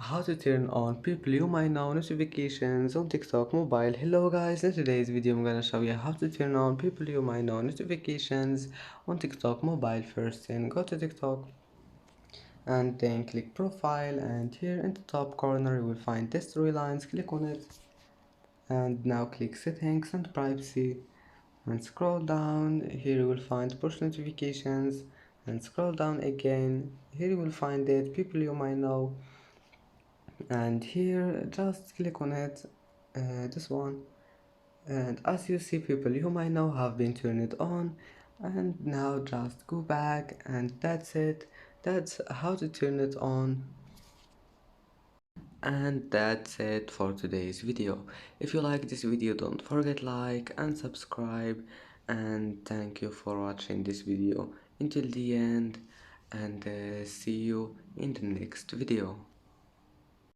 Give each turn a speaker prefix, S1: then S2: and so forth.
S1: how to turn on people you might know notifications on TikTok mobile. Hello guys, in today's video I'm gonna show you how to turn on people you might know notifications on TikTok mobile. First thing, go to TikTok and then click profile, and here in the top corner you will find test storylines. Click on it and now click settings and privacy and scroll down. Here you will find push notifications and scroll down again. Here you will find it people you might know, and here just click on it, this one, and as you see people you might know have been turned on. And now just go back, and that's it. That's how to turn it on. And that's it for today's video. If you like this video, don't forget like and subscribe, and thank you for watching this video until the end, and see you in the next video.